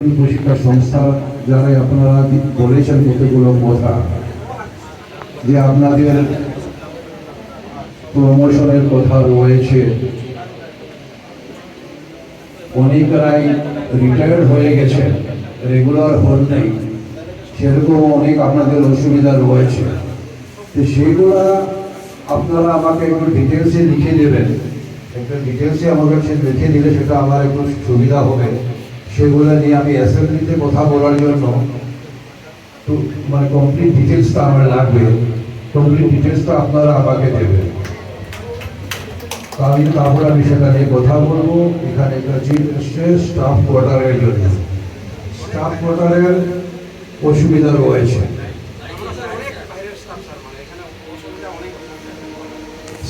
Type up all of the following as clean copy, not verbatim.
প্রশিক্ষা সংস্থা যারা আপনারা বলেছেন কতগুলো কথা যে আপনাদের প্রমোশনের কথা রয়েছে, অনেকরাই রিটায়ার্ড হয়ে গেছে, রেগুলার হল নেই, সেরকম অনেক আপনাদের অসুবিধা রয়েছে। তো সেগুলা আপনারা আমাকে একটু ডিটেলসে লিখে দেবেন, একটু ডিটেলসে আমার কাছে লিখে দিলে সেটা আমার একটু সুবিধা হবে। সেগুলো নিয়ে আমি অ্যাসেম্বলিতে কথা বলার জন্য মানে কমপ্লিট ডিটেলসটা আমার লাগবে, কমপ্লিট ডিটেলসটা আপনারা আমাকে দেবেন। আমি তারপর আমি সেটা নিয়ে কথা বলবো। এখানে স্টাফ কোয়ার্টারের জন্য স্টাফ কোয়ার্টারের অসুবিধা রয়েছে।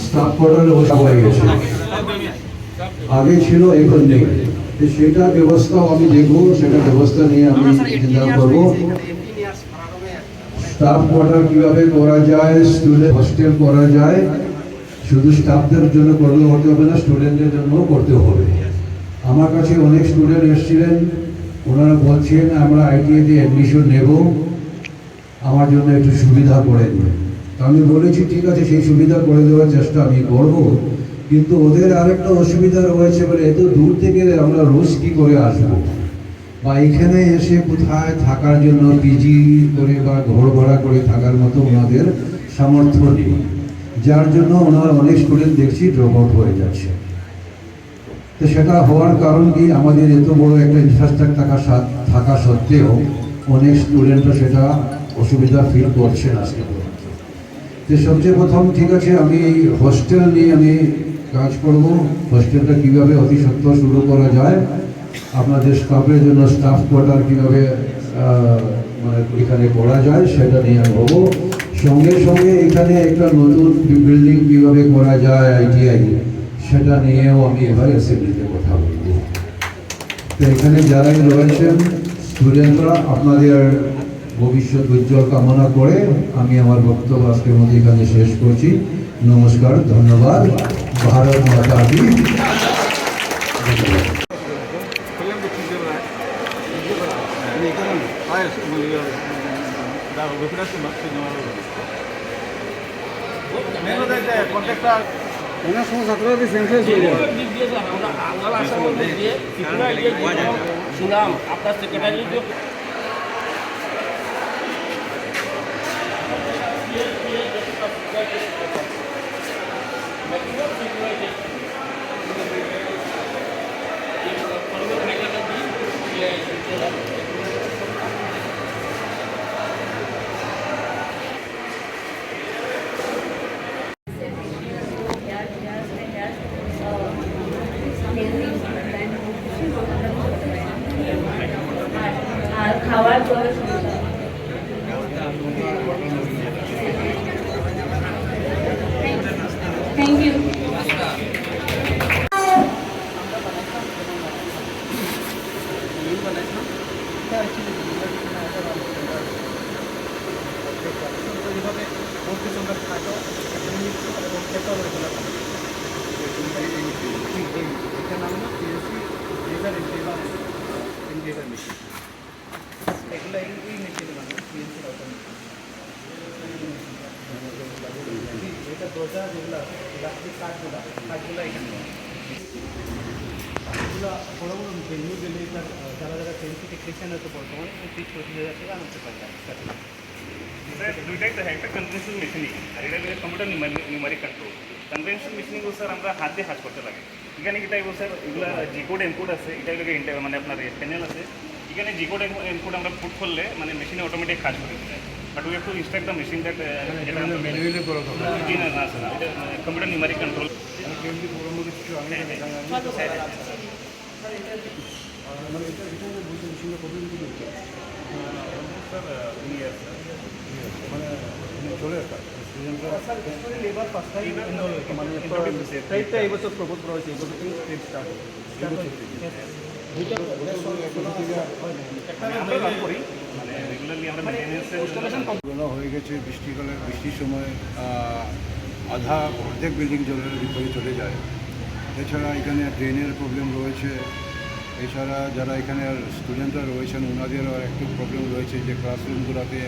স্টাফ কোয়ার্টারে অসুবিধা হয়ে গেছে, আগে ছিল এখন নেই। সেটা ব্যবস্থাও আমি দেখবো, সেটা ব্যবস্থা নিয়ে আমি চিন্তা করবো। স্টাফ কোয়ার্টার কিভাবে করা যায়, স্টুডেন্ট হোস্টেল করা যায়, শুধু স্টাফদের জন্য করলে হতে হবে না, স্টুডেন্টদের জন্যও করতে হবে। আমার কাছে অনেক স্টুডেন্ট এসেছিলেন, ওনারা বলছেন আমরা ITI তে অ্যাডমিশন নেব, আমার জন্য একটু সুবিধা করে দেবেন। আমি বলেছি ঠিক আছে, সেই সুবিধা করে দেওয়ার চেষ্টা আমি করবো, কিন্তু ওদের আরেকটা অসুবিধা রয়েছে, বলে এত দূর থেকে আমরা রোজ কী করে আসবো, বা এখানে এসে কোথায় থাকার জন্য পিজি করে বা ঘর ভাড়া করে থাকার মতো ওনাদের সামর্থ্য নেই, যার জন্য ওনার অনেক স্টুডেন্ট দেখছি ড্রপ আউট হয়ে যাচ্ছে। তো সেটা হওয়ার কারণ কি, আমাদের এত বড় একটা ইনফ্রাস্ট্রাকচার থাকা সত্ত্বেও অনেক স্টুডেন্টরা সেটা অসুবিধা ফিল করছেন আজকে। তো সবচেয়ে প্রথম ঠিক আছে, আমি হোস্টেল নিয়ে আমি কাজ করব। হোস্টেলটা কীভাবে অতি সত্ত্বর শুরু করা যায়, আপনাদের স্টাফের জন্য স্টাফ কোয়ার্টার কীভাবে মানে এখানে করা যায় সেটা নিয়ে আমি হবো। সঙ্গে সঙ্গে এখানে একটা নতুন বিল্ডিং কীভাবে করা যায় ITI, সেটা নিয়েও আমি এবার অ্যাসেম্বলিতে কথা বলবো। তো এখানে যারাই রয়েছেন স্টুডেন্টরা, আপনাদের ভবিষ্যৎ উজ্জ্বল কামনা করে আমি আমার বক্তব্য আজকের মধ্যে এখানে শেষ করছি। নমস্কার, ধন্যবাদ। ভারত মাতা কি শুনলাম আপনার সেক্রেটারি খাওয়ার পর থ্যাংক ইউ। দরজা যেগুলো ইলেকট্রিক কাঠগুলো এখানে এগুলো বড় বড় নিউ দিল্লির যারা যারা ট্রেনসি টেকনিশিয়ান আছে বর্তমানে 30-40,000 টাকা আনতে পারে। দুইটাই তো একটা কনভেনশনাল মেশিনিং আর এটা computer numeric control. Conventional machining sir আমরা হাত দিয়ে হাজ করতে লাগে। এখানে কি টাইপ স্যার এগুলো জিকোড এনকোড আছে, এটা মানে আপনার প্যানেল আছে, এখানে জিকোড এনকোড আমরা পুট করলে মানে মেশিনে অটোমেটিক কাজ করে দেয়। But we have to instruct the machine that manually না স্যার, এটা computer numeric control. Labour first time মানে এই বছর প্রপোজ করা হয়েছে, এই বছর থেকে ট্রেড স্টার্ট হয়ে গেছে। বৃষ্টির সময় অর্ধেক বিল্ডিং জলের ভিতরে চলে যায়। এছাড়া এখানে ড্রেনের প্রবলেম রয়েছে, এছাড়া যারা এখানে স্টুডেন্টরা রয়েছেন ওনাদেরও একটু প্রবলেম রয়েছে যে ক্লাসরুমগুলোতে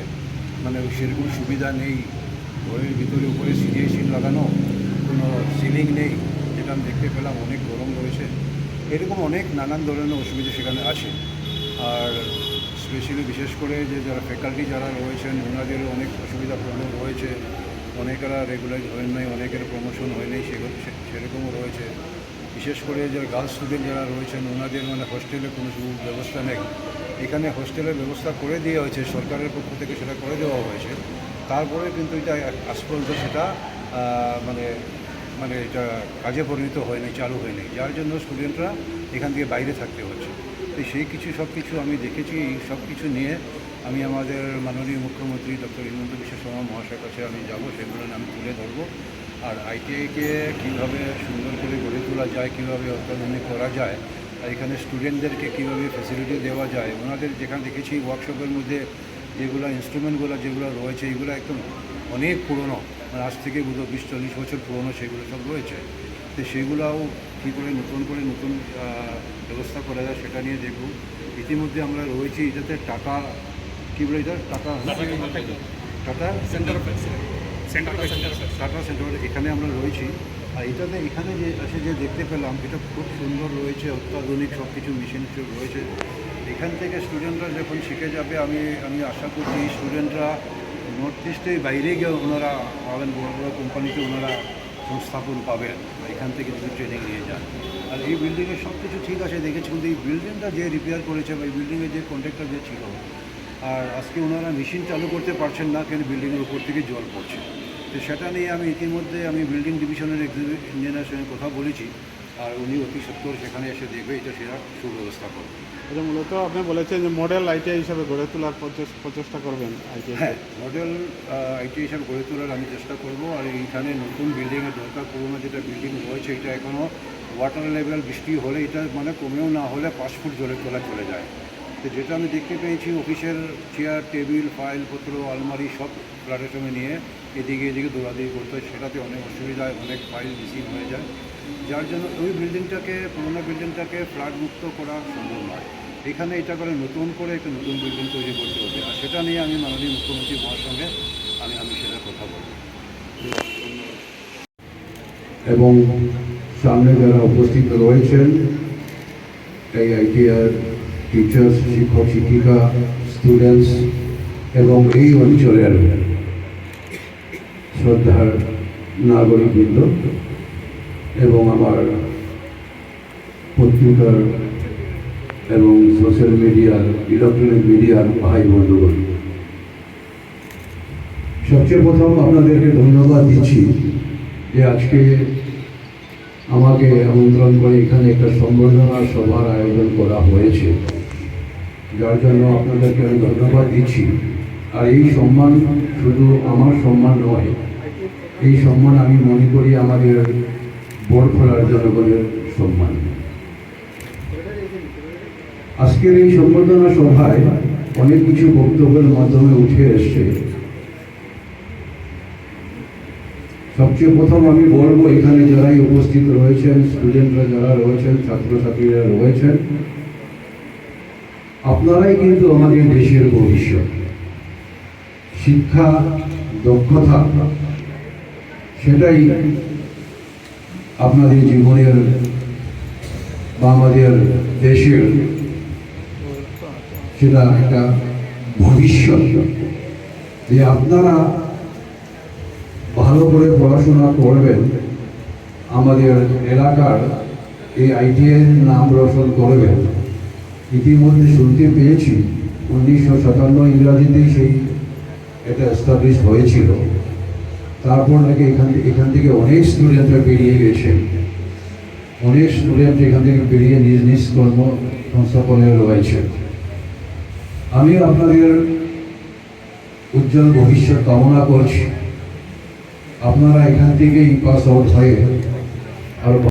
মানে সেরকম সুবিধা নেই, ঘরের ভিতরে উপরে সিট লাগানো, কোনো সিলিং নেই, যেটা আমি দেখতে পেলাম, অনেক গরম রয়েছে, এরকম অনেক নানান ধরনের অসুবিধা সেখানে আছে। আর স্পেশালি বিশেষ করে যে যারা ফ্যাকাল্টি যারা রয়েছেন ওনাদেরও অনেক অসুবিধা প্রবলেম রয়েছে, অনেকেরা রেগুলার হয়ে নাই, অনেকের প্রমোশন হয় নাই, সেরকমও রয়েছে। বিশেষ করে যারা গার্লস স্টুডেন্ট যারা রয়েছেন ওনাদের মানে হোস্টেলে কোনো ব্যবস্থা নেই। এখানে হোস্টেলের ব্যবস্থা করে দেওয়া হয়েছে, সরকারের পক্ষ থেকে সেটা করে দেওয়া হয়েছে, তারপরে কিন্তু এটা আজ পর্যন্ত সেটা মানে মানে এটা কাজে পরিণত হয়নি, চালু হয়নি, যার জন্য স্টুডেন্টরা এখান থেকে বাইরে থাকতে হচ্ছে। তো সেই সব কিছু আমি দেখেছি, এই সব কিছু নিয়ে আমি আমাদের মাননীয় মুখ্যমন্ত্রী ডক্টর হিমন্ত বিশ্ব শর্মা মহাশয়ের কাছে আমি যাব, সেগুলো আমি তুলে ধরবো। আর আইটিআইকে কীভাবে সুন্দর করে গড়ে তোলা যায়, কীভাবে অত্যাধুনিক করা যায়, আর এখানে স্টুডেন্টদেরকে কীভাবে ফ্যাসিলিটি দেওয়া যায়, ওনাদের যেখানে দেখেছি ওয়ার্কশপের মধ্যে যেগুলো ইনস্ট্রুমেন্টগুলো যেগুলো রয়েছে এগুলো একদম অনেক পুরনো, মানে আজ থেকে 20-40 বছর পুরনো সেগুলো সব রয়েছে। তো সেগুলোও কী করে নতুন ব্যবস্থা করা যায় সেটা নিয়ে দেখব। ইতিমধ্যে আমরা রয়েছি এটাতে টাটা কী বলে এটা টাটা সেন্টার টাটা সেন্টার, এখানে আমরা রয়েছি। আর এটাতে এখানে যে যে দেখতে পেলাম এটা খুব সুন্দর রয়েছে, অত্যাধুনিক সব কিছু মেশিন রয়েছে। এখান থেকে স্টুডেন্টরা যখন শিখে যাবে আমি আশা করছি স্টুডেন্টরা নর্থ ইস্টে বাইরে গিয়ে ওনারা পাবেন, বড় বড় কোম্পানিতে ওনারা সংস্থাপন পাবেন এখান থেকে যদি ট্রেনিং নিয়ে যান। আর এই বিল্ডিংয়ের সব কিছু ঠিক আছে দেখেছি, কিন্তু এই বিল্ডিংটা যে রিপেয়ার করেছে বা এই বিল্ডিংয়ের যে কন্ট্রাক্টর যে ছিল, আর আজকে ওনারা মেশিন চালু করতে পারছেন না, কেন বিল্ডিংয়ের উপর থেকে জল পড়ছে। তো সেটা নিয়ে আমি ইতিমধ্যে বিল্ডিং ডিভিশনের ইঞ্জিনিয়ারের সঙ্গে কথা বলেছি, আর উনি অতি সত্বর সেখানে এসে দেখবে এটা সেটা সুব্যবস্থা করবে। এটা মূলত আপনি বলেছেন যে মডেল আইটিআই হিসাবে গড়ে তোলার প্রচেষ্টা করবেন আইটিআই। হ্যাঁ, মডেল আইটিআই হিসাবে গড়ে তোলার আমি চেষ্টা করব। আর এইখানে নতুন বিল্ডিংয়ের দরকার, পুরোনো যেটা বিল্ডিং রয়েছে এটা এখনও ওয়াটার লেভেল বৃষ্টি হলে এটা মানে কমেও না হলে 5 ফুট জলের তলা চলে যায়। তো যেটা আমি দেখতে পেয়েছি অফিসের চেয়ার টেবিল ফাইলপত্র আলমারি সব প্ল্যাটফর্মে নিয়ে এদিকে দৌড়াদৌড়ি করতে হয়, সেটাতে অনেক অসুবিধায় অনেক ফাইল মিসিং হয়ে যায়, যার জন্য ওই পুরোনো বিল্ডিংটাকে ফ্লাড মুক্ত করা সম্ভব নয়। এখানে এটা করে নতুন করে একটা নতুন বিল্ডিং তৈরি করতে হবে, আর সেটা নিয়ে আমি মাননীয় মুখ্যমন্ত্রী মহার সঙ্গে আমি সেটা কথা বলব। এবং সামনে যারা উপস্থিত রয়েছেন এই আইটিআর টিচার্স, শিক্ষক শিক্ষিকা, স্টুডেন্টস এবং এই অঞ্চলের শ্রদ্ধার নাগরিকবৃন্দ এবং আমার পত্রিকার এবং সোশ্যাল মিডিয়ার ইলেকট্রনিক মিডিয়ার ভাই বন্ধুগণ, সবচেয়ে প্রথম আপনাদেরকে ধন্যবাদ দিচ্ছি যে আজকে আমাকে আমন্ত্রণ করে এখানে একটা সম্বর্ধনা সভার আয়োজন করা হয়েছে, যার জন্য আপনাদেরকে আমি ধন্যবাদ দিচ্ছি। আর এই সম্মান শুধু আমার সম্মান নয়, এই সম্মান আমি মনে করি আমাদের বড়খলার জনগণের সম্মান। আজকের এই সম্বর্ধনা সভায় অনেক কিছু বক্তব্যের মাধ্যমে উঠে এসছে। সবচেয়ে প্রথম আমি বলবো এখানে যারাই উপস্থিত রয়েছেন, স্টুডেন্টরা যারা রয়েছেন, ছাত্রছাত্রীরা রয়েছেন, আপনারাই কিন্তু আমাদের দেশের ভবিষ্যৎ। শিক্ষা, দক্ষতা সেটাই আপনাদের জীবনের বা আমাদের দেশের সেটা একটা ভবিষ্যৎ। যে আপনারা ভালো করে পড়াশোনা করবেন, আমাদের এলাকার এই আইটিআই নাম রোশন করবেন। ইতিমধ্যে শুনতে পেয়েছি 1957 ইংরাজিতেই সেই এটা এস্টাবলিশ হয়েছিল, তারপর নাকি এখান থেকে অনেক স্টুডেন্টরা বেরিয়ে গেছেন, অনেক স্টুডেন্ট এখান থেকে বেরিয়ে নিজ নিজ কর্ম সংস্থাপনে রয়েছে। আমি আপনাদের উজ্জ্বল ভবিষ্যৎ কামনা করছি। আপনারা এখান থেকেই পাস আউট হয়ে আর